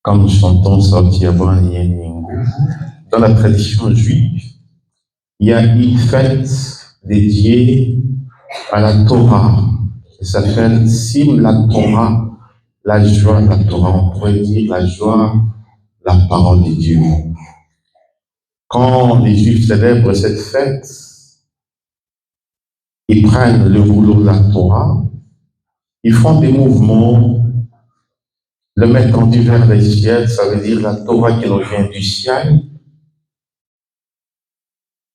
quand nous chantons Sortiaban Yeningu, dans la tradition juive, il y a une fête dédiée à la Torah, qui s'appelle Simlat Torah, la joie de la Torah. On pourrait dire la joie de la parole de Dieu. Quand les Juifs célèbrent cette fête, ils prennent le rouleau de la Torah, ils font des mouvements, le mettent en vers le ciel, ça veut dire la Torah qui nous vient du ciel.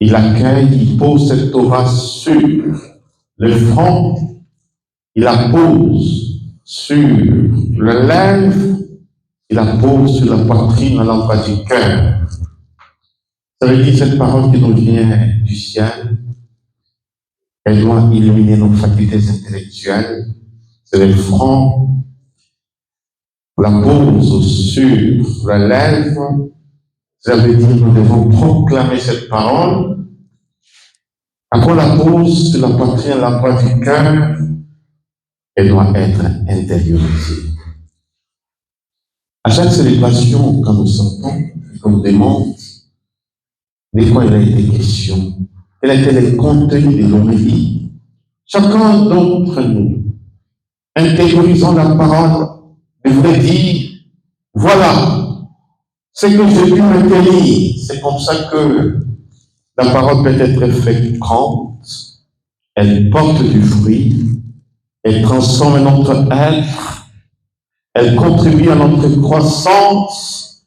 Il l'accueille, il pose cette Torah sur le front, il la pose sur le lèvre, il la pose sur la poitrine à l'endroit du cœur. Ça veut dire cette parole qui nous vient du ciel, elle doit illuminer nos facultés intellectuelles. C'est le front, la pose sur la lèvre. Ça veut dire que nous devons proclamer cette parole. Après la pose sur la poitrine à l'endroit du cœur, elle doit être intériorisée. À chaque célébration, quand nous sortons, quand nous demandons, des fois il a été question, quel était le contenu de l'homélie. Chacun d'entre nous, intériorisant la parole, devrait dire, voilà, ce que je vis maintenir. C'est comme ça que la parole peut être féconde, elle porte du fruit, elle transforme notre être, elle contribue à notre croissance,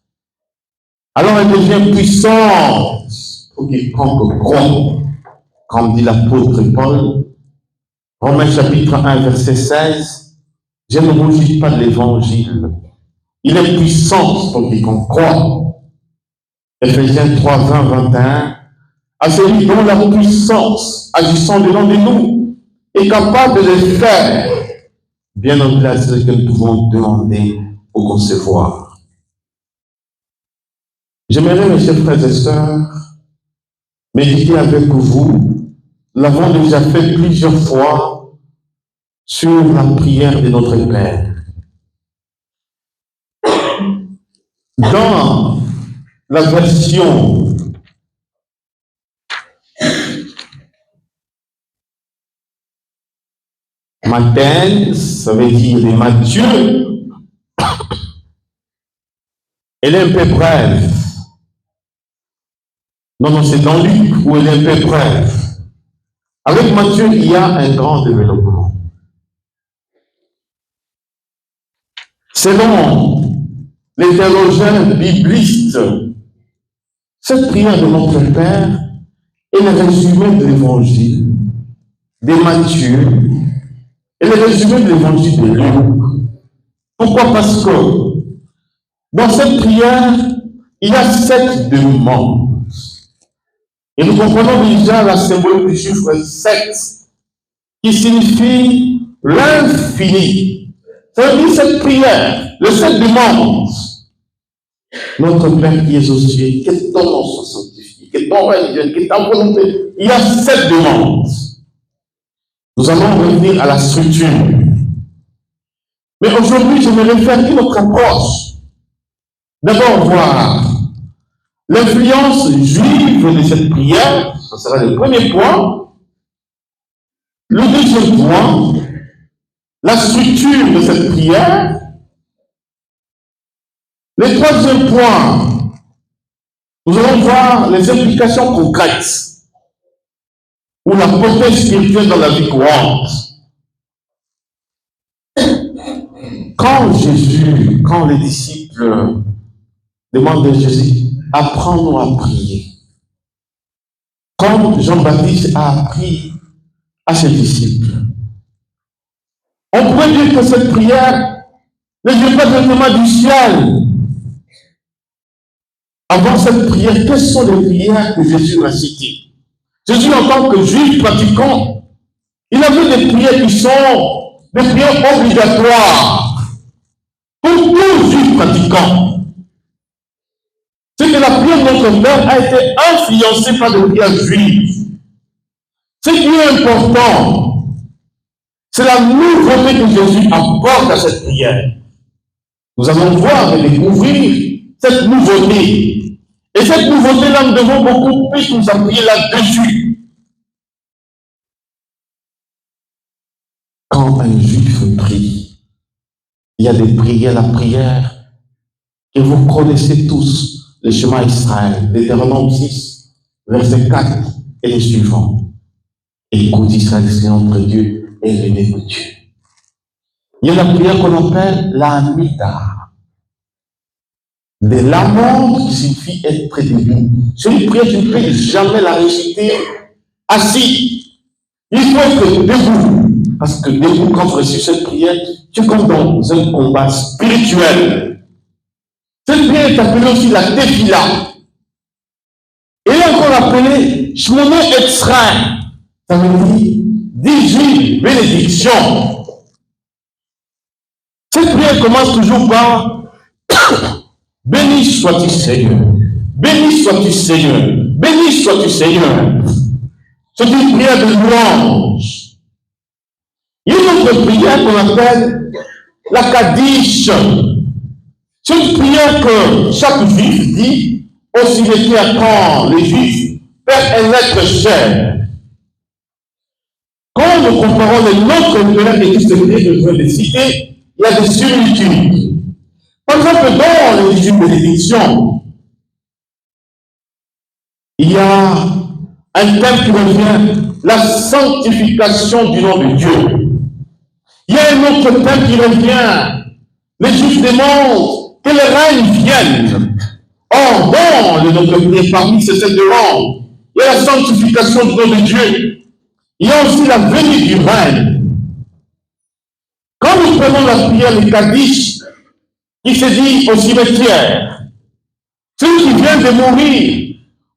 alors elle devient puissante pour quiconque croit, comme dit l'apôtre Paul, Romains chapitre 1, verset 16, je ne rougis pas de l'évangile. Il est puissant pour quiconque croit. Éphésiens 3, 20, 21, à celui dont la puissance, agissant dedans de nous, est capable de le faire, bien au-delà de ce que nous pouvons demander ou concevoir. J'aimerais, mes chers frères et sœurs, méditer avec vous. Nous l'avons déjà fait plusieurs fois sur la prière de notre Père. Dans la version Matthieu, ça veut dire les Matthieu, elle est un peu brève. Non, c'est dans Luc où elle est un peu brève. Avec Matthieu, il y a un grand développement. Selon les théologiens biblistes, cette prière de notre Père est le résumé de l'évangile de Matthieu et le résumé de l'évangile de Luc. Pourquoi? Parce que dans cette prière, il y a 7 demandes. Et nous comprenons déjà la symbolique du chiffre 7 qui signifie l'infini. Ça veut dire cette prière, le 7 demandes. Notre Père qui es aux cieux, que ton nom soit sanctifié, que ton règne vienne, que ta volonté. Il y a 7 demandes. Nous allons revenir à la structure. Mais aujourd'hui, je me réfère à une autre approche. D'abord, voir l'influence juive de cette prière, ce sera le premier point. Le deuxième point, la structure de cette prière. Le troisième point, nous allons voir les implications concrètes ou la portée spirituelle dans la vie courante. Quand les disciples demandent à Jésus, apprends-nous à prier. Comme Jean-Baptiste a appris à ses disciples. On pourrait dire que cette prière ne vient pas directement du ciel. Avant cette prière, quelles sont les prières que Jésus a citées? Jésus, en tant que juif pratiquant, il avait des prières qui sont des prières obligatoires pour tout juif pratiquant. C'est que la prière de notre Père a été influencée par des prières juives. Ce qui est important, c'est la nouveauté que Jésus apporte à cette prière. Nous allons voir et découvrir cette nouveauté. Et cette nouveauté-là, nous devons beaucoup plus nous appuyer là-dessus. Quand un juif prie, il y a des prières, la prière, et vous connaissez tous le chemin Israël, Deutéronome 6, verset 4 et les suivants. Écoute Israël, c'est notre Dieu, et l'aimé de Dieu. Il y a la prière qu'on appelle la Hamida. De l'amende qui signifie être près de lui. C'est une prière, tu ne peux jamais la réciter assis. Il faut être debout. Parce que debout, quand tu récites cette prière, tu es comme dans un combat spirituel. Cette prière est appelée aussi la Tefila. Et elle est encore appelée Shmoné Etzraim. Ça veut dire 18 bénédictions. Cette prière commence toujours par béni sois-tu Seigneur, béni sois-tu Seigneur, béni sois-tu Seigneur. C'est une prière de louange. Il y a une autre prière qu'on appelle la Kaddish. C'est une prière que chaque juif dit au cimetière quand les juifs perdent un être cher. Quand nous comparons les nôtres de la Église de Dieu, je veux les citer, il y a des similitudes. Par exemple, dans les 18 bénédictions, il y a un thème qui revient, la sanctification du nom de Dieu. Il y a un autre thème qui revient, les Juifs demandent que le règne vienne. Or, dans notre prière, parmi ces sept demandes, il y a la sanctification du nom de Dieu. Il y a aussi la venue du règne. Quand nous prenons la prière du Kaddish, qui se dit au cimetière, celui qui vient de mourir,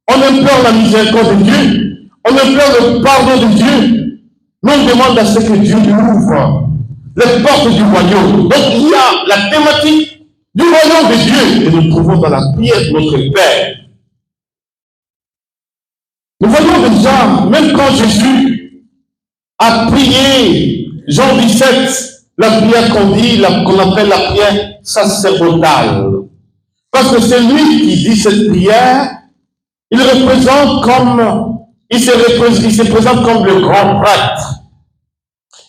on implore la miséricorde de Dieu, on implore le pardon de Dieu, mais on demande à ce que Dieu ouvre les portes du royaume. Donc il y a la thématique du royaume de Dieu que nous trouvons dans la prière de notre Père. Nous voyons déjà, même quand Jésus a prié, Jean 17, la prière qu'on appelle la prière sacerdotale. Parce que c'est lui qui dit cette prière, il se présente comme le grand prêtre.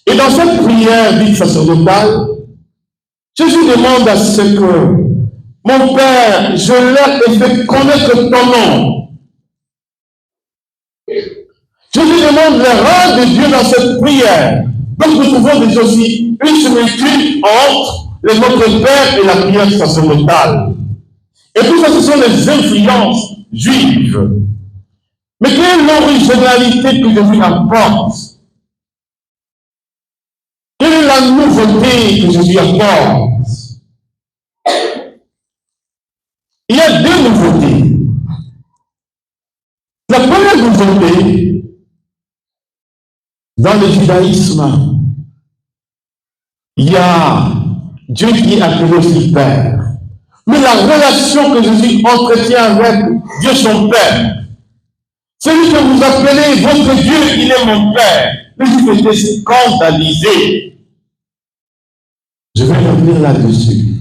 Et dans cette prière dite sacerdotale, Jésus demande à ce que, mon Père, je leur ai fait connaître ton nom. Jésus demande le rang de Dieu dans cette prière. Donc nous trouvons déjà aussi une similitude entre notre Père et la prière sacerdotale. Et tout ça, ce sont les influences juives. Mais quelle est l'originalité que Jésus apporte? Quelle est la nouveauté que Jésus apporte? Il y a deux nouveautés. La première nouveauté, dans le judaïsme, il y a Dieu qui est appelé aussi Père. Mais la relation que Jésus entretient avec Dieu son Père, celui que vous appelez votre Dieu, il est mon Père. Les Juifs étaient scandalisés. Je vais revenir là-dessus.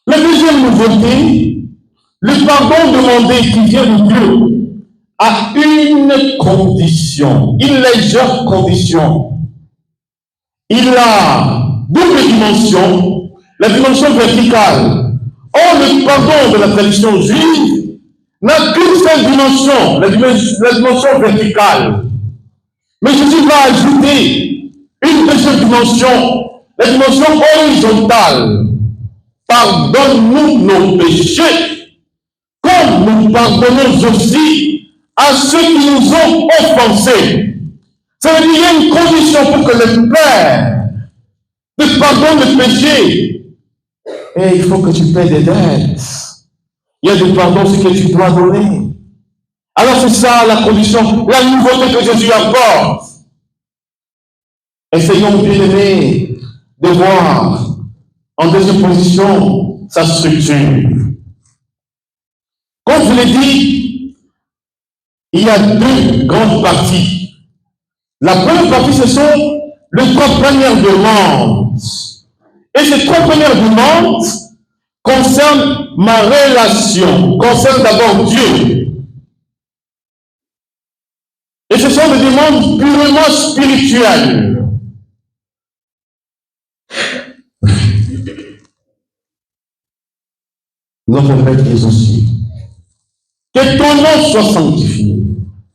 La deuxième nouveauté, le pardon demandé qui vient de Dieu a une condition, une légère condition. Il a double dimension, la dimension verticale. Or, le pardon de la tradition juive n'a qu'une seule dimension, la dimension verticale. Mais Jésus va ajouter une deuxième dimension, la dimension horizontale. Pardonne-nous nos péchés, comme nous pardonnons aussi à ceux qui nous ont offensés. Ça veut dire qu'il y a une condition pour que le Père te pardonne le péché. Et il faut que tu paies des dettes. Il y a du pardon, ce que tu dois donner. Alors c'est ça la condition, la nouveauté que Jésus apporte. Essayons bien aimés de voir en deuxième position sa structure. Comme je l'ai dit, il y a deux grandes parties. La première partie, ce sont les trois premières demandes. Et ces trois premières demandes concerne ma relation, concerne d'abord Dieu. Et ce sont des demandes purement spirituelles. Notre Père qui es aux cieux, que ton nom soit sanctifié.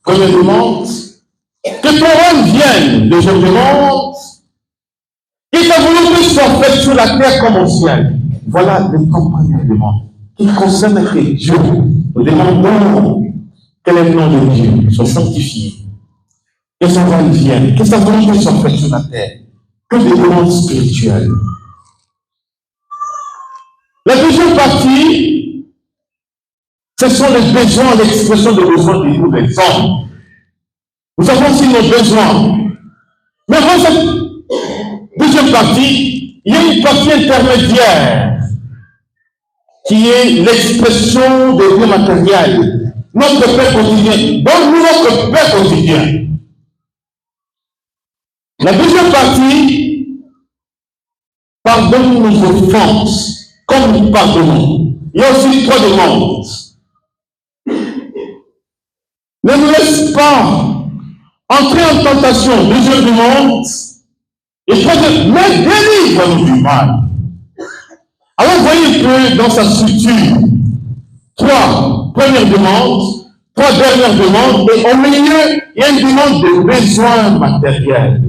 Première demande, que ton règne vienne. Deuxième demande, que ta volonté soit faite sur la terre comme au ciel. Voilà les trois premières demandes qui concernent que Dieu. Nous demandons que le nom de Dieu soit sanctifié, que son règne vienne, que sa volonté soit faite sur la terre, que des demandes spirituelles. La deuxième partie, ce sont les besoins, l'expression des besoins de nous, les hommes. Nous avons aussi nos besoins. Mais dans cette deuxième partie, il y a une partie intermédiaire qui est l'expression des biens matériels. Notre Père quotidien. Donne-nous notre Père quotidien. La deuxième partie, pardonne nos offenses. Comme nous pardonnons. Il y a aussi trois demandes. Ne nous laisse pas entrer en tentation. Deuxième demande. Et troisième, mais délivre-nous du mal. Alors voyez que dans sa structure, trois premières demandes, trois dernières demandes, et au milieu, il y a une demande de besoins matériels.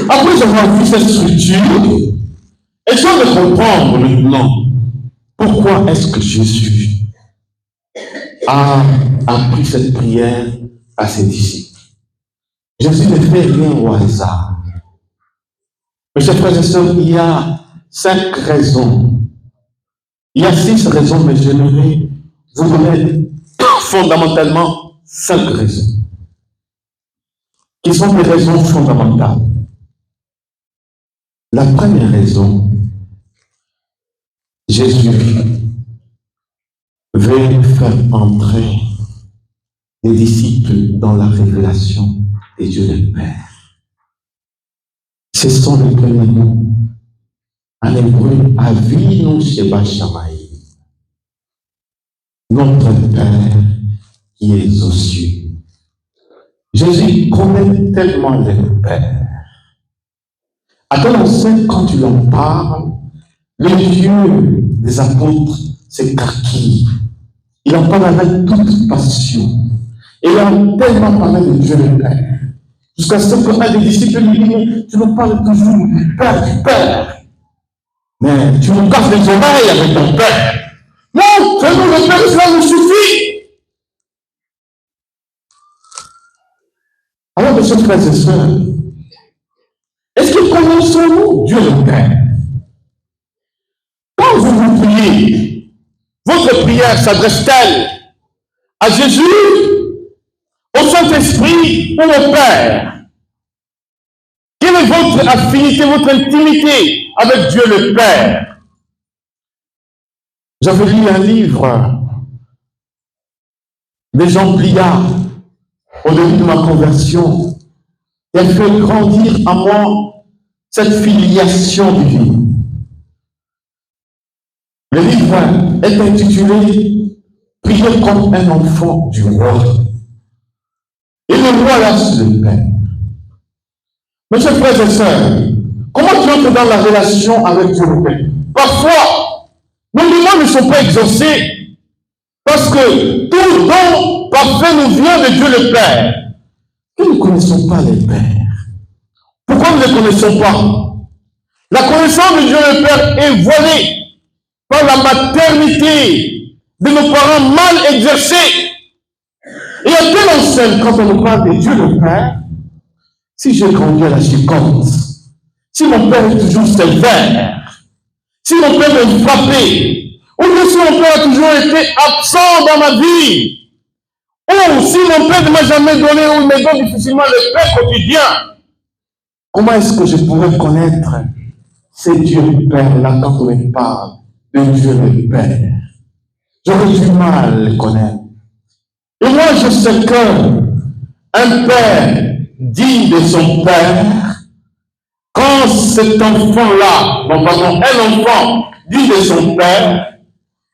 Après avoir vu cette structure, essayons de comprendre maintenant pourquoi est-ce que Jésus a appris cette prière à ses disciples. Jésus ne fait rien au hasard. Mes chers frères et sœurs, il y a 5 raisons. Il y a 6 raisons, mais j'aimerais vous donner fondamentalement 5 raisons, qui sont des raisons fondamentales. La première raison, Jésus veut faire entrer les disciples dans la révélation de Dieu le Père. Ce sont les premiers mots. En hébreu, Avinu Sheba Shamayim. Notre Père qui est aux cieux. Jésus connaît tellement le Père. À ton ancien, quand tu en parles, le Dieu des apôtres s'écarquille. Il en parle avec toute passion. Et il a tellement parlé de Dieu le Père. Jusqu'à ce qu'un des disciples lui dit, tu nous parles toujours du Père. Mais tu nous casses les oreilles avec ton Père. Non, fais-nous le Père, cela nous suffit. Alors, mes chers frères et sœurs, est-ce que connaissons-nous Dieu le Père? Quand vous priez, votre prière s'adresse-t-elle à Jésus, au Saint-Esprit ou au Père? Quelle est votre affinité, votre intimité avec Dieu le Père? J'avais lu un livre de Jean Pliard au début de ma conversion. Il a fait grandir en moi cette filiation divine. Le livre est intitulé « Prier comme un enfant du roi ». Et le roi là, c'est le Père. Mes chers frères et sœurs, comment tu entres dans la relation avec Dieu le Père? Parfois, nos demandes ne sont pas exaucées parce que tout don parfait nous vient de Dieu le Père. Nous ne connaissons pas le Père. Pourquoi nous ne le connaissons pas? La connaissance de Dieu le Père est voilée par la maternité de nos parents mal exercés. Et à quelle enseigne quand on nous parle de Dieu le Père? Si j'ai grandi à la chicotte, si mon père est toujours sévère, si mon père m'a frappé, ou bien si mon père a toujours été absent dans ma vie, ou si mon père ne m'a jamais donné ou me donne difficilement le pain quotidien, comment est-ce que je pourrais connaître ce Dieu le Père là quand on me parle de Dieu le Père? J'aurais du mal à le connaître. Et moi, je sais qu'un père digne de son père, quand quand cet enfant-là, non pardon, un enfant dit de son père,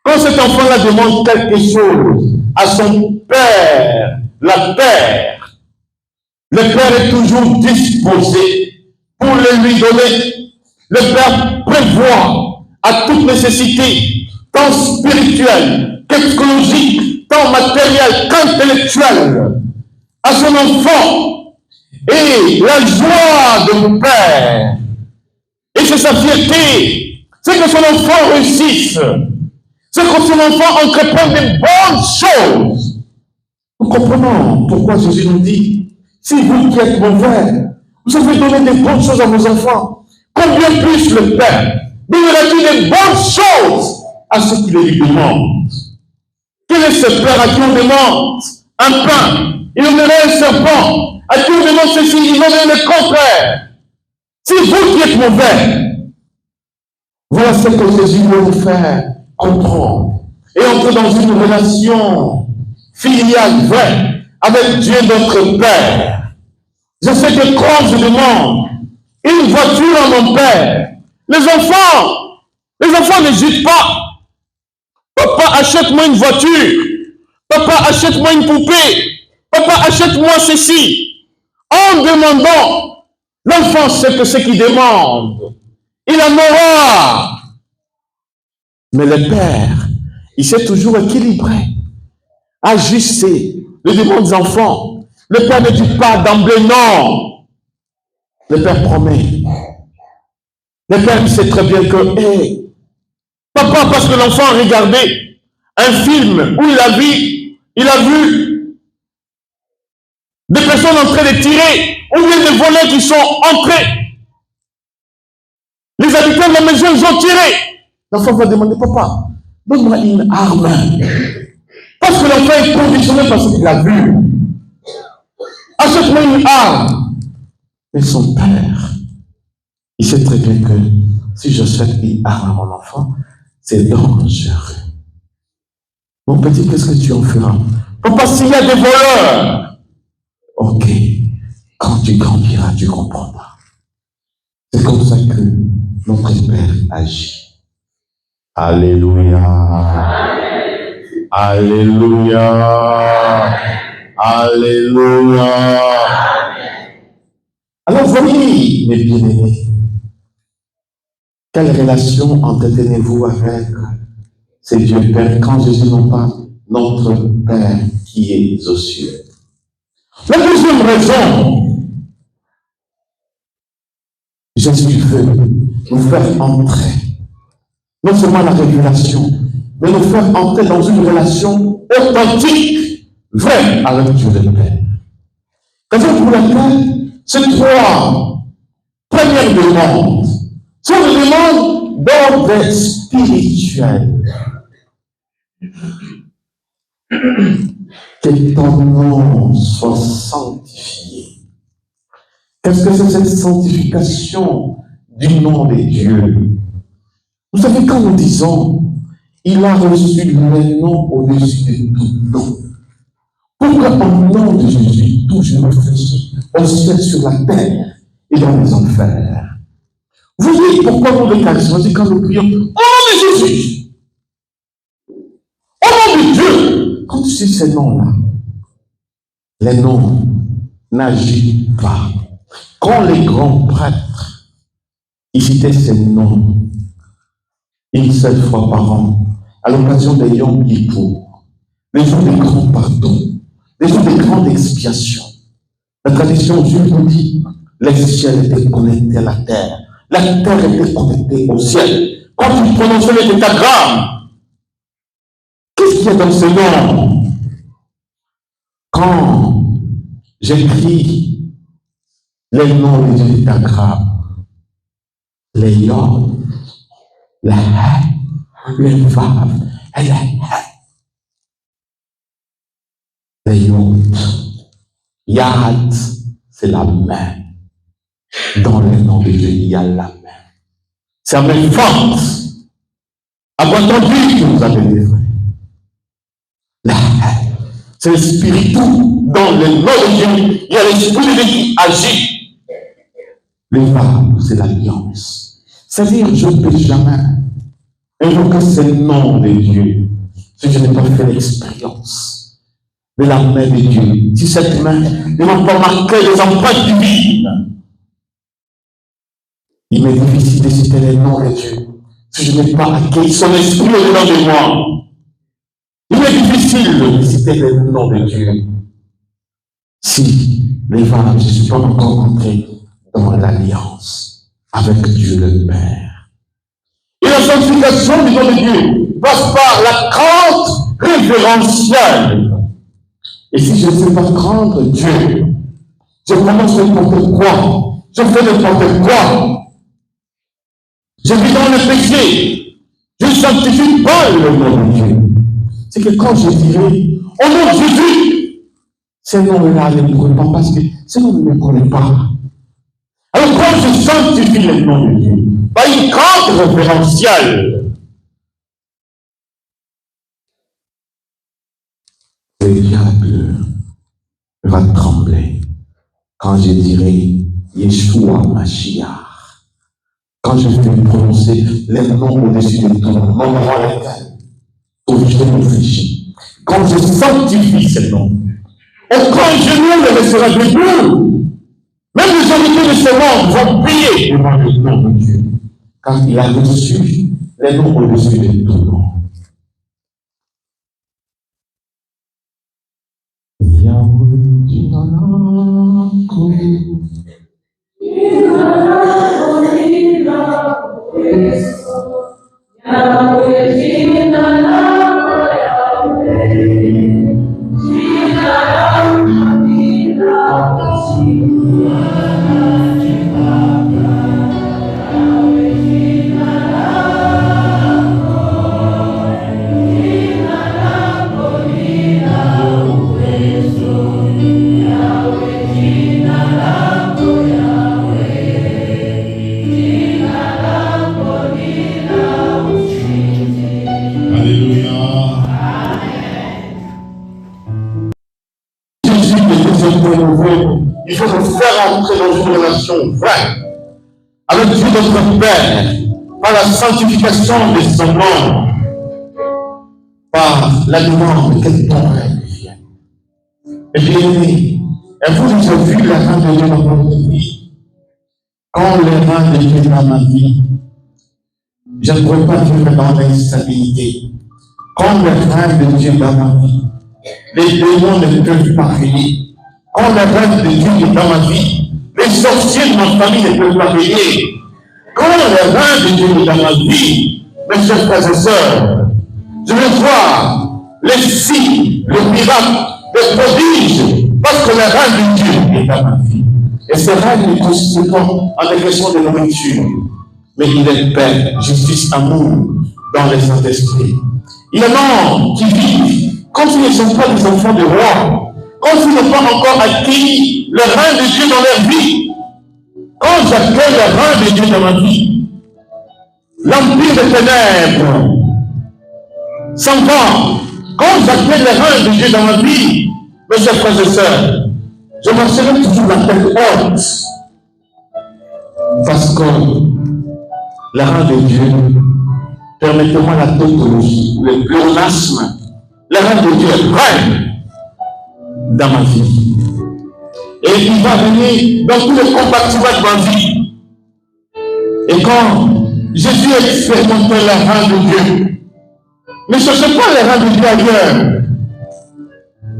quand cet enfant-là demande quelque chose à son père, le père est toujours disposé pour le lui donner. Le père prévoit à toute nécessité, tant spirituelle que psychologique, tant matérielle qu'intellectuelle, à son enfant. Et la joie de père, et c'est sa fierté, c'est que son enfant réussisse. C'est que son enfant entreprend de bonnes choses. Nous comprenons pourquoi Jésus nous dit, si vous qui êtes mauvais, vous avez donné des bonnes choses à vos enfants, combien plus le Père donnera-t-il des bonnes choses à ceux qui les lui demandent? Quel est ce Père à qui on demande un pain, il donnerait un serpent, à qui on demande ceci, il donnerait le contraire? Si vous qui êtes mauvais, voilà ce que Jésus veut nous faire comprendre et entrer dans une relation filiale vraie avec Dieu notre Père. Je sais que quand je demande une voiture à mon Père, les enfants n'hésitent pas. Papa, achète-moi une voiture. Papa, achète-moi une poupée. Papa, achète-moi ceci. En demandant, l'enfant sait que ce qu'il demande, il en aura. Mais le Père, il s'est toujours équilibré, ajusté les demandes des enfants. Le Père ne dit pas d'emblée non. Le Père promet. Le Père sait très bien que, hey, papa, parce que l'enfant a regardé un film où il a vu des personnes en train de tirer, ou bien des volets qui sont entrés. Les habitants de la maison, ils ont tiré. L'enfant va demander, papa, donne-moi une arme. Parce que l'enfant est conditionné parce qu'il a vu. Achète-moi une arme. Mais son père, il sait très bien que si j'achète une arme à mon enfant, c'est dangereux. Mon petit, qu'est-ce que tu en feras? Papa, s'il y a des voleurs, ok, quand tu grandiras, tu comprendras. C'est comme ça que notre Père agit. Alléluia. Alléluia. Alléluia. Alors voyez, mes bien-aimés, quelle relation entretenez-vous avec ce Dieu Père quand Jésus nous parle, notre Père qui est aux cieux? La deuxième raison, Jésus veut nous faire entrer, non seulement la révélation, mais nous faire entrer dans une relation authentique, vraie avec Dieu le Père. Raison pour laquelle ces trois premières demandes sont des demandes d'ordre spirituel. Que ton nom soit sanctifié. Qu'est-ce que c'est cette sanctification du nom de Dieu? Vous savez, quand nous disons, il a reçu le nom au-dessus de tout nom. Pourquoi au nom de Jésus, tout je réfléchis au ciel, sur la terre et dans les enfers? Vous voyez pourquoi nous les charismatiques, quand nous prions, au nom de Jésus, au nom de Dieu, quand tu sais ces noms-là, les noms n'agissent pas. Quand les grands prêtres, ils citaient ces noms une seule fois par an, à l'occasion des Yom Kippour, les jours des grands pardons, les jours des grandes expiations. La tradition juive nous dit, les ciels étaient connectés à la terre était connectée au ciel. Quand tu prononçais les tétagrammes, qu'est-ce qu'il y a dans ce nom? Quand j'écris les noms des tétagrammes, les yod, le he, le vav et le he. Les yod, yad, c'est la main. Dans le nom de Dieu, il y a la main. C'est la main forte. À quoi entendu que vous avez livré? La haine. C'est l'esprit tout. Dans le nom de Dieu, il y a l'esprit de Dieu qui agit. Les vagues, c'est l'alliance. C'est-à-dire, je ne peux jamais invoquer ce nom de Dieu si je n'ai pas fait l'expérience de la main de Dieu. Si cette main ne m'a pas marqué les empreintes divines, il m'est difficile de citer les noms de Dieu si je n'ai pas accueilli son esprit au-dedans de moi. Il est difficile de citer les noms de Dieu si les vagues, je ne suis pas encore entré dans l'alliance avec Dieu le Père. Et la sanctification du nom de Dieu passe par la crainte révérentielle. Et si je ne sais pas craindre Dieu, je commence n'importe quoi, je fais n'importe quoi, je vis dans le péché, je ne sanctifie pas le nom de Dieu. C'est que quand je dirai, au nom de Jésus, ce nom-là ne pourrait pas, parce que ce nom ne me connaît pas. Alors quand je sanctifie le nom de Dieu, par une crainte révérentielle, le diable va trembler quand je dirai Yeshua Mashiach. Quand je vais prononcer les noms au-dessus de tout, mon roi l'éternel, je me réfléchis. Quand je sanctifie ce nom, aucun genou ne restera debout. Même les autorités de ce monde vont prier devant le nom de Dieu, car il a reçu les noms au-dessus de tout nom. Il faut nous faire entrer dans une relation vraie avec Dieu notre Père par la sanctification de son nom, par la demande que ton règne vienne. Et bien aimé, et vous avez vu la main de Dieu dans votre vie. Quand les mains de Dieu dans ma vie, je ne pourrais pas vivre dans l'instabilité. Quand les mains de Dieu dans ma vie, les démons ne peuvent pas régner. Quand le règne de Dieu est dans ma vie, les sorciers de ma famille ne peuvent pas régner. Quand le règne de Dieu est dans ma vie, mes chers frères et sœurs, je vais voir les signes, les miracles, les prodiges, parce que le règne de Dieu est dans ma vie. Et ce règne ne consiste pas en des questions de nourriture, mais il est paix, justice, amour dans les Saint-Esprit. Il y en a qui vivent comme s'ils ne sont pas des enfants de roi, quand ils n'ont pas encore acquis le règne de Dieu dans leur vie. Quand j'accueille le règne de Dieu dans ma vie, l'empire des ténèbres s'en va. Quand j'accueille le règne de Dieu dans ma vie, mes chers frères et sœurs, je marcherai toujours la tête haute. Parce que le règne de Dieu, permettez-moi la tautologie, le pléonasme, le règne de Dieu règne dans ma vie. Et il va venir dans tous les compartiments de ma vie. Et quand Jésus a expérimenté le règne de Dieu, ne cherchez pas le règne de Dieu ailleurs.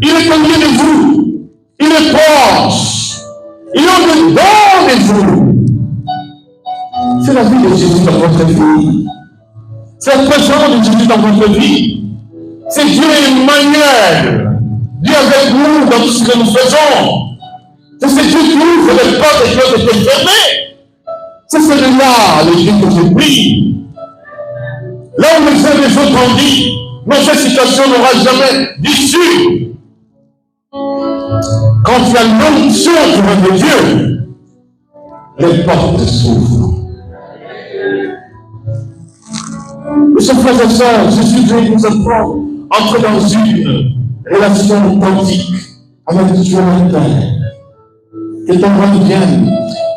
Il est au milieu de vous. Il est proche. Il est au-dedans de vous. C'est la vie de Jésus dans votre vie. C'est la présence de Jésus dans votre vie. C'est Dieu Emmanuel. Dieu avec nous dans tout ce que nous faisons. C'est ce Dieu qui ouvre les portes et qui étaient fermées. C'est celui-là, le Dieu que je prie. Là où les uns et les autres ont dit, notre situation n'aura jamais d'issue. Quand il y a l'onction du règne de Dieu, les portes s'ouvrent. Mes chers frères et sœurs, Jésus nous apprend à entrer dans une relation authentique avec Dieu le Père. Que ton règne vienne,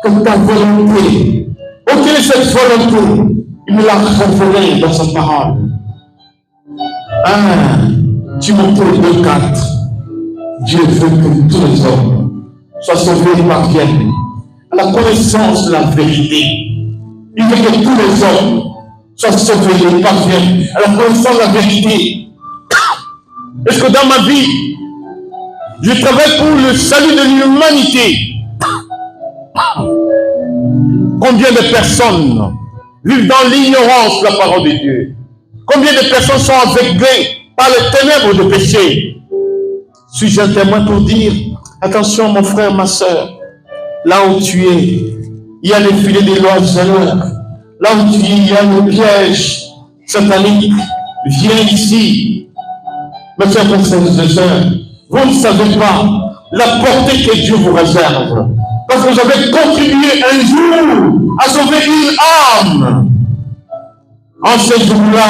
que ta volonté, quelle est cette volonté? Il me l'a révélé dans sa parole. 1 Timothée 2,4. Dieu veut que tous les hommes soient sauvés et parviennent à la connaissance de la vérité. Il veut que tous les hommes soient sauvés et parviennent à la connaissance de la vérité. Est-ce que dans ma vie, je travaille pour le salut de l'humanité? Combien de personnes vivent dans l'ignorance de la parole de Dieu? Combien de personnes sont aveuglées par les ténèbres de péché? Suis-je un témoin pour dire, attention mon frère, ma soeur, là où tu es, il y a les filets des loiseurs. Là où tu es, il y a le piège satanique. Viens ici. Mes frères et sœurs, vous ne savez pas la portée que Dieu vous réserve. Parce que vous avez contribué un jour à sauver une âme. En ce jour-là,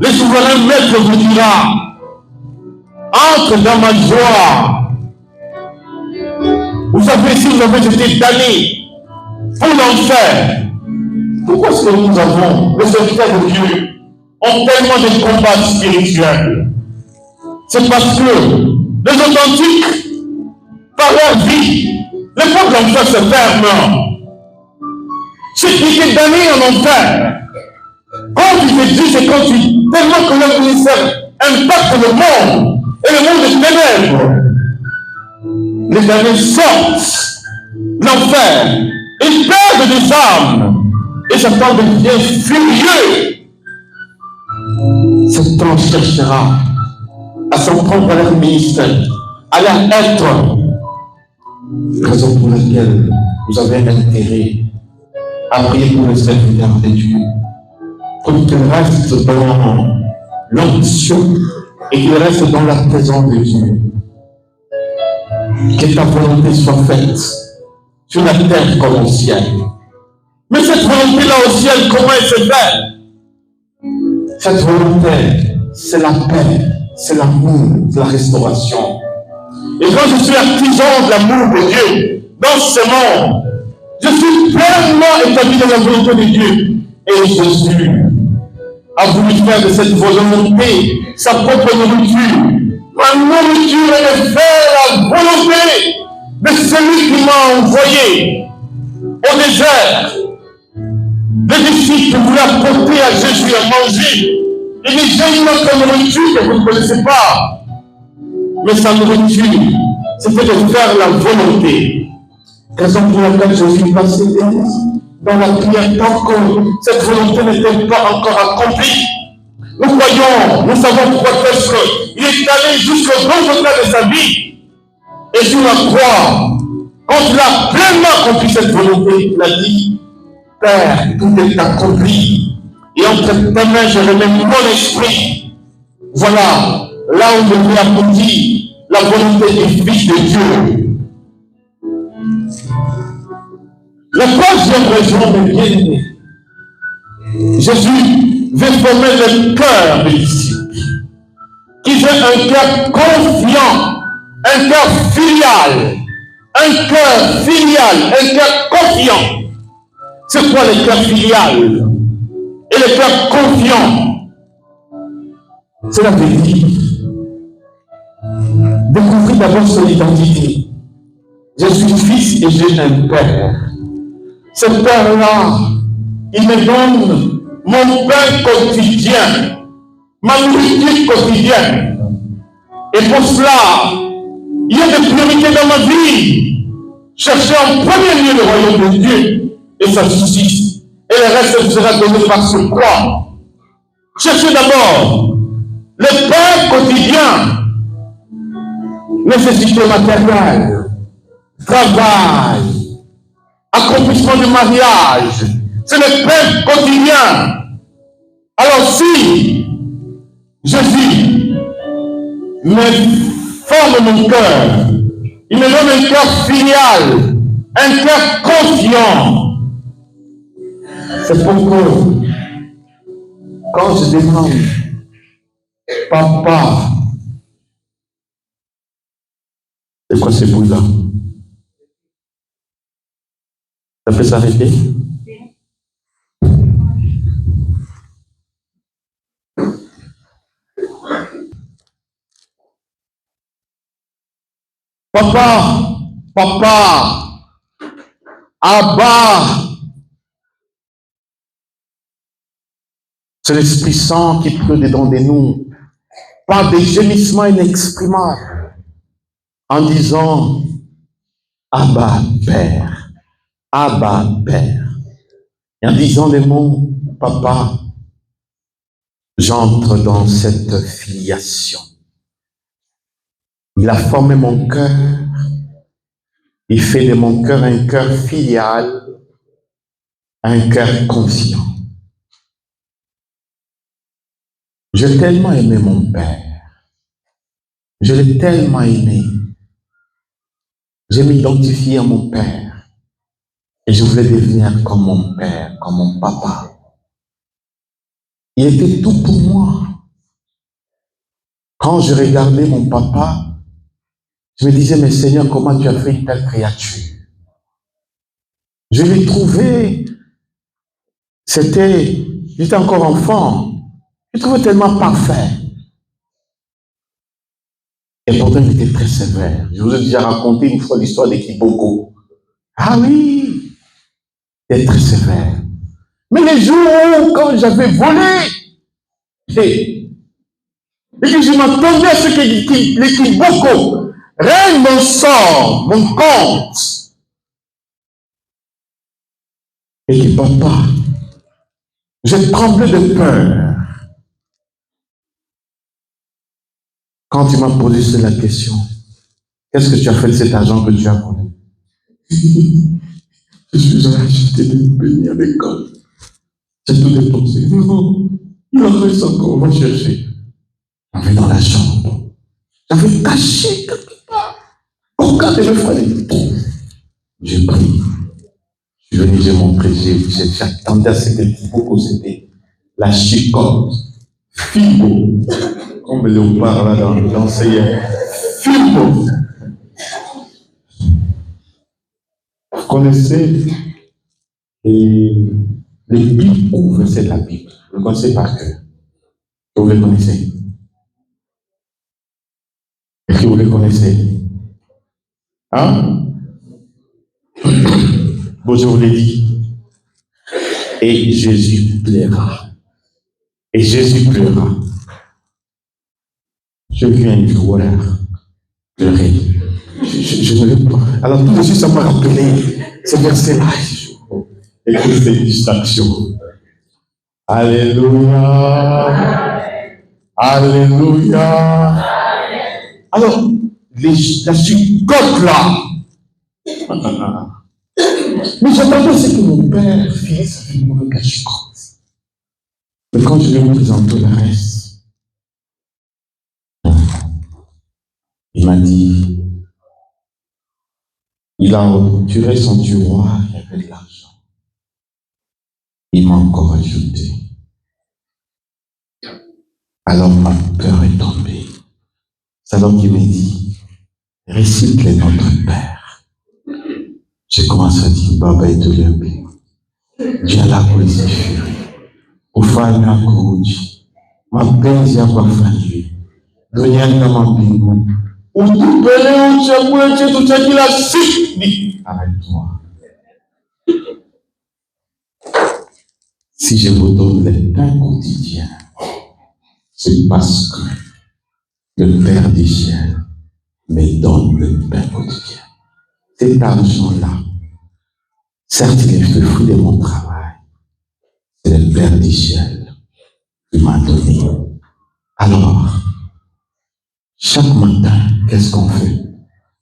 le souverain maître vous dira, entre dans ma joie. Vous savez, si vous avez été damné pour l'enfer, pourquoi est-ce que nous avons, les serviteurs de Dieu, ont tellement de combats spirituels? C'est parce que les authentiques, par leur vie, les portes d'enfer se ferment. Ceux qui étaient damnés en enfer, quand tu te dis, c'est quand tu, tellement que leur ministère impacte le monde, et le monde est ténèbres, les damnés sortent de l'enfer, ils perdent des âmes, et Satan devient furieux. Satan cherchera à s'en prendre à leur ministère, à leur être. Raison pour laquelle vous avez intérêt à prier pour les serviteurs de Dieu, pour qu'ils restent dans l'onction et qu'ils restent dans la présence de Dieu. Que ta volonté soit faite sur la terre comme au ciel. Mais cette volonté-là au ciel, comment elle se fait? Cette volonté, c'est la paix, c'est l'amour, c'est la restauration. Et quand je suis artisan de l'amour de Dieu dans ce monde, je suis pleinement établi dans la volonté de Dieu. Et Jésus a voulu faire de cette volonté sa propre nourriture. Ma nourriture est de faire la volonté de celui qui m'a envoyé au désert. Les disciples voulaient apporter à Jésus à manger. Il dit, j'ai une autre nourriture que vous ne connaissez pas. Mais sa nourriture, c'était de faire la volonté. Raison pour laquelle Jésus passait dans la prière tant que cette volonté n'était pas encore accomplie. Nous voyons, nous savons pourquoi il est allé jusqu'au grand au-delà de sa vie. Et sur la croix, quand il a pleinement accompli cette volonté, il a dit, Père, tout est accompli. Et entre tes mains, je remets mon esprit. Voilà, là où je vais accomplir la volonté du Fils de Dieu. La troisième raison de bien-aimé, Jésus veut former le cœur des disciples, qui veut un cœur confiant, un cœur filial, un cœur confiant. C'est quoi le cœur filial et le cœur confiant? C'est la vérité. Découvrir d'abord son identité. Je suis fils et j'ai un père. Ce père-là, il me donne mon pain quotidien, ma nourriture quotidienne. Et pour cela, il y a des priorités dans ma vie. Cherchez en premier lieu le royaume de Dieu et sa justice. Et le reste vous sera donné par ce croix. Cherchez d'abord le pain quotidien, nécessité matérielle, travail, accomplissement du mariage. C'est le pain quotidien. Alors si Jésus me forme mon cœur, il me donne un cœur filial, un cœur confiant. C'est pourquoi quand je demande, Papa, c'est quoi ces bruits-là? Ça peut s'arrêter? Papa, papa, Abba. C'est l'Esprit Saint qui pleut dedans de nous, par des gémissements inexprimables, en disant, Abba, Père, Abba, Père. Et en disant les mots, papa, j'entre dans cette filiation. Il a formé mon cœur, il fait de mon cœur un cœur filial, un cœur confiant. J'ai tellement aimé mon Père. Je l'ai tellement aimé. Je m'identifiais à mon Père. Et je voulais devenir comme mon Père, comme mon papa. Il était tout pour moi. Quand je regardais mon papa, je me disais, mais Seigneur, comment tu as fait une telle créature? Je l'ai trouvé, j'étais encore enfant. Je le trouvais tellement parfait. Et pourtant, il était très sévère. Je vous ai déjà raconté une fois l'histoire de Kiboko. Ah oui, il est très sévère. Mais les jours où, quand j'avais volé, et que je m'attendais à ce que les Kiboko règnent mon sort, mon compte. Et que papa, j'ai tremblé de peur. Quand tu m'as posé la question, qu'est-ce que tu as fait de cet argent que tu as volé? Je suis allé acheter des beignets à l'école. J'ai tout dépensé. Non, il en reste encore, on va chercher. J'avais dans la chambre. J'avais caché quelque part. Regardez le frère. J'ai pris. Je suis venu, j'ai montré, j'attendais à ce que beaucoup c'était la chicotte. Fibo. Comme le léopard là dans l'enseignant. Fibo. Vous connaissez les Bibles ou versets de la Bible? Vous le connaissez par cœur. Vous le connaissez? Est-ce que vous le connaissez? Hein? Bon, je vous l'ai dit. Et Jésus plaira. Et Jésus pleura. Je viens un joueur pleurer. Je ne veux pas. Alors tout de suite, ça m'a rappelé ce verset-là. Écoute cette distraction. Alléluia. Alléluia. Alors, la chicotte là. Mais j'attendais ce que mon père fils avait demandé la chicotte. Mais quand je lui ai présenté le reste, il m'a dit, il a retiré son tiroir, il y avait de l'argent. Il m'a encore ajouté. Alors ma peur est tombée. C'est alors qu'il m'a dit, récite les Notre Père. J'ai commencé à dire, Baba et Toléabé. Diala Kwezi Fury. Ufanya Kouji. Mapenzi ya kufanyia. Duniani kama mbingu. Utupele chakula chetu cha kila siku. Arrête-toi. Si je vous donne le pain quotidien, c'est parce que le Père du ciel me donne le pain quotidien. Cet argent-là, certes, il est le fruit de mon travail. C'est le Père du ciel qui m'a donné. Alors, chaque matin, qu'est-ce qu'on fait?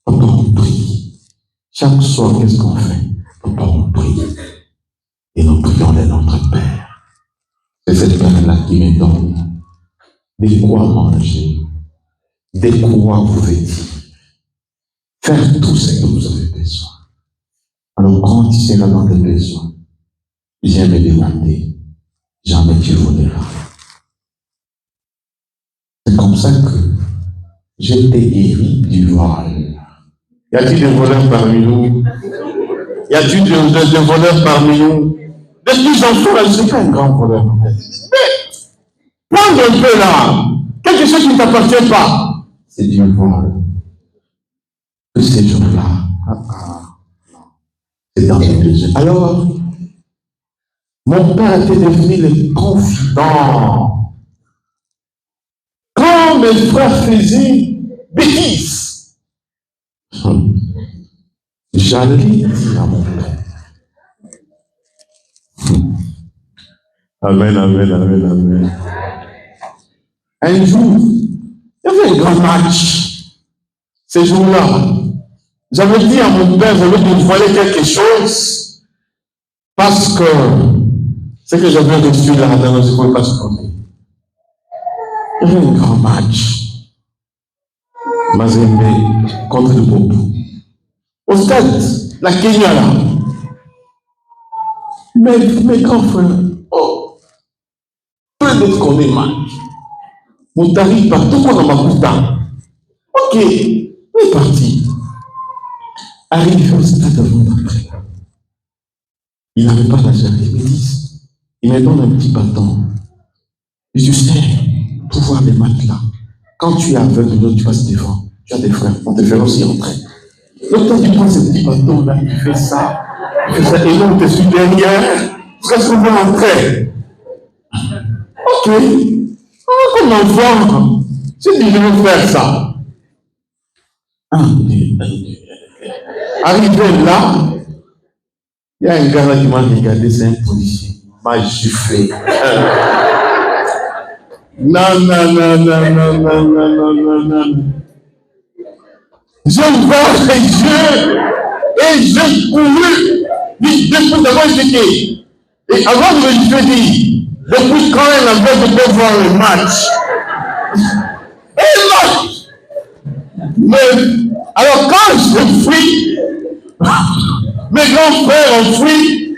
Papa, on prie. Chaque soir, qu'est-ce qu'on fait? Papa, on prie. Et nous prions de notre Père. C'est cette Père-là qui me donne de quoi manger, de quoi vous vêtir, faire tout ce que vous avez besoin. Alors, quand tu seras dans le besoin, viens me demander, jamais tu voudras. C'est comme ça que je t'ai guéri du vol. Y a-t-il des voleurs parmi nous? Y a-t-il de voleurs parmi nous? De plus en plus, je ne suis pas un grand voleur. Mais prendre un peu là, quelque chose qui ne t'appartient pas, c'est du vol. Que ces jours-là, c'est dans les deux yeux. Alors, mon père était devenu le confident. Quand mes frères faisaient bêtises, j'allais dire à mon père. Amen, amen, amen, amen. Un jour, il y avait un grand match. Ces jours-là, j'avais dit à mon père, je vais lui voler quelque chose, parce que ce que j'avais reçu là, je ne pouvais pas se tromper. Il y avait un grand match. Mazembe contre le Bobo. Au stade, la Kenya là. Mes grands frères, peut-être qu'on est match. Vous t'arrivez partout qu'on a ma putain. Ok, on est parti. Arrivé au stade avant d'entrer. Il n'avait pas d'argent. Il me dit, il me donne un petit bâton. Je dis, sais, pour voir les matchs là, quand tu es aveugle, tu passes devant. Tu as des frères, on te fait aussi entrer. Donc quand tu prends ce petit bâton là, tu fais ça, et là on te suit derrière, tu seras souvent entrer. Ok. Comme enfant, j'ai dit, je vais faire ça. Arrivé là, il y a un gars là qui m'a regardé, c'est un policier. Il m'a giflé. Non. Je vois les yeux et je couru. Depuis d'abord, j'étais. Et avant de me dire, depuis quand elle avait de voir le match. Et là, mais, alors quand je fuis, mes grands frères ont fui.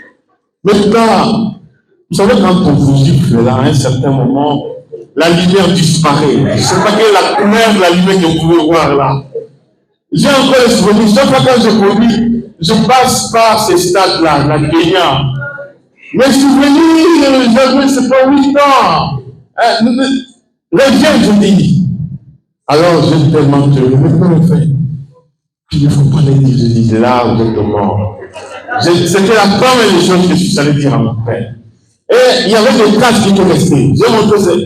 Maintenant, vous savez, quand on vous gifle là, à un certain moment, la lumière disparaît. Je ne sais pas quelle est la couleur de la lumière que vous pouvez voir là. J'ai encore le souvenir, chaque fois que je conduis, je passe par ces stades-là, la Kenya. Mes souvenirs, j'avais, c'est pas 8 ans. Reviens, je dis. Alors, j'ai tellement pleuré, mais comment le faire? Il ne faut pas les dire, je dis, là, vous êtes mort. C'était la première des choses que je suis allé dire à mon père. Et il y avait des traces qui étaient restées. J'ai montré ça. Et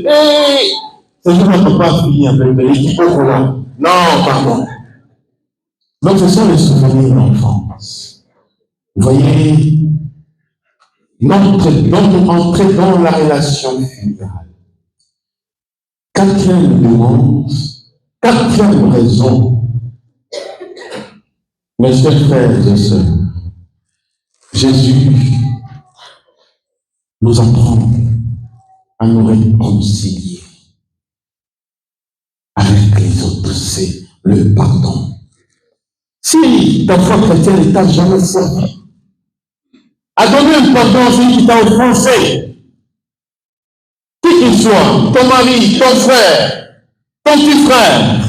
ce jour, on ne peut pas finir avec l'équipe au là. Non, pardon. Donc, ce sont les souvenirs d'enfance. Vous voyez, entrer dans la relation filiale. Quatrième demande, quatrième raison, mes chers frères et sœurs, Jésus nous apprend à nous réconcilier avec les autres, c'est le pardon. Si ta foi chrétienne ne t'a jamais servi, à donner un pardon à celui qui t'a offensé, qui qu'il soit, ton mari, ton frère, ton petit frère,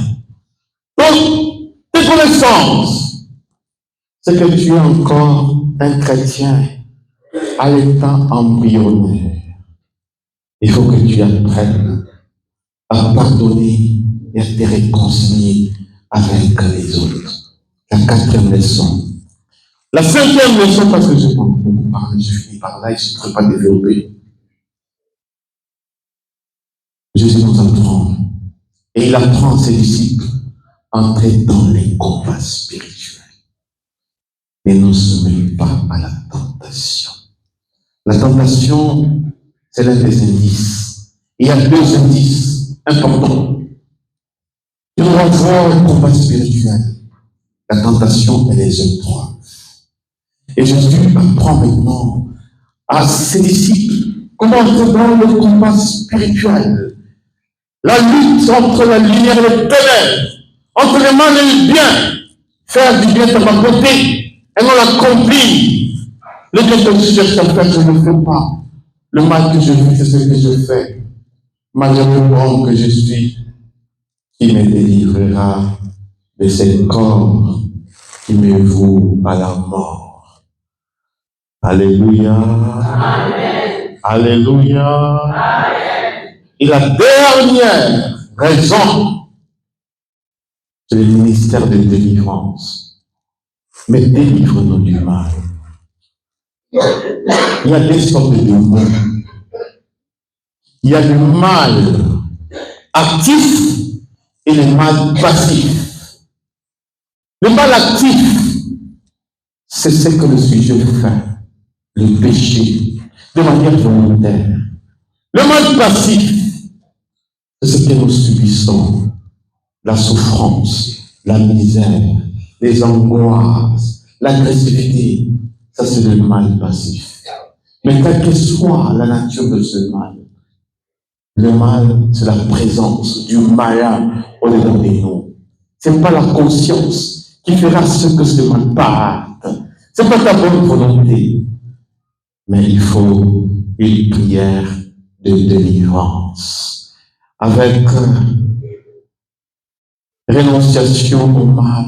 tes connaissances, c'est que tu es encore un chrétien à l'état embryonnaire. Il faut que tu apprennes à pardonner et à te réconcilier avec les autres. La quatrième leçon. La cinquième leçon, parce que je peux parler, je finis par là et je ne pourrais pas développer. Jésus nous apprend, et il apprend à ses disciples à entrer dans les combats spirituels. Et ne se met pas à la tentation. La tentation, c'est l'un des indices. Il y a deux indices importants. Et on va voir le combat spirituel, la tentation et les épreuves. Et Jésus apprend maintenant à ses disciples comment entrer dans le combat spirituel. La lutte entre la lumière et le ténèbres, entre le mal et le bien. Faire du bien de ma côté et non l'accomplir. Le bien que je cherche à faire, je ne le fais pas. Le mal que je fais, c'est ce que je fais. Malgré l'homme que je suis, qui me délivrera de ce corps qui me voue à la mort. Alléluia. Amen. Alléluia. Amen. Et la dernière raison, c'est le ministère de délivrance. Mais délivre-nous du mal. Il y a des sortes de démons. Il y a le mal actif et le mal passif. Le mal actif, c'est ce que le sujet fait, le péché, de manière volontaire. Le mal passif, c'est ce que nous subissons, la souffrance, la misère, les angoisses, l'agressivité. Ça, c'est le mal passif. Mais quelle que soit la nature de ce mal, le mal, c'est la présence du malin au-dedans de nous. Ce n'est pas la conscience qui fera ce que ce mal parte. Ce n'est pas ta bonne volonté. Mais il faut une prière de délivrance. Avec rénonciation au mal.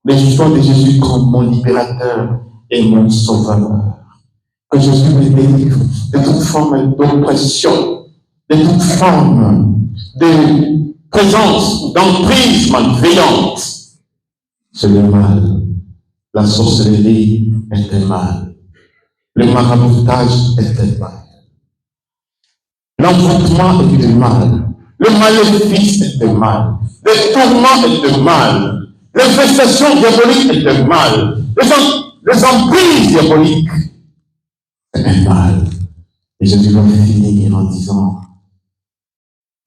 L'histoire de Jésus comme mon libérateur et mon sauveur. Que Jésus me délivre de toute forme d'oppression, de toute forme de présence, d'emprise malveillante. C'est le mal. La sorcellerie est le mal. Le maraboutage est le mal. L'envoûtement est le mal. Le maléfice est le mal. Le tourment est le mal. L'infestation diabolique est le mal. Les emprises diaboliques est un mal. Et Jésus va finir en disant,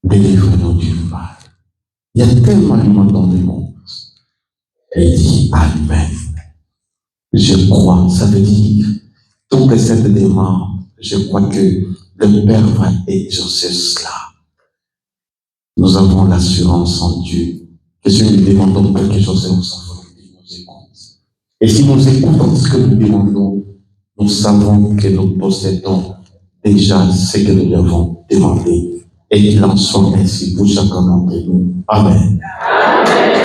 délivre-nous du mal. Il y a tellement de mal dans le monde. Et il dit, Amen. Je crois, ça veut dire, toutes les sept demandes, je crois que le Père va exaucer cela. Nous avons l'assurance en Dieu que si nous demandons quelque chose, nous savons qu'il nous écoute. Et si nous écoutons ce que nous demandons, nous savons que nous possédons déjà ce que nous devons demander. Et qu'il en soit ainsi pour chacun d'entre nous. Amen. Amen.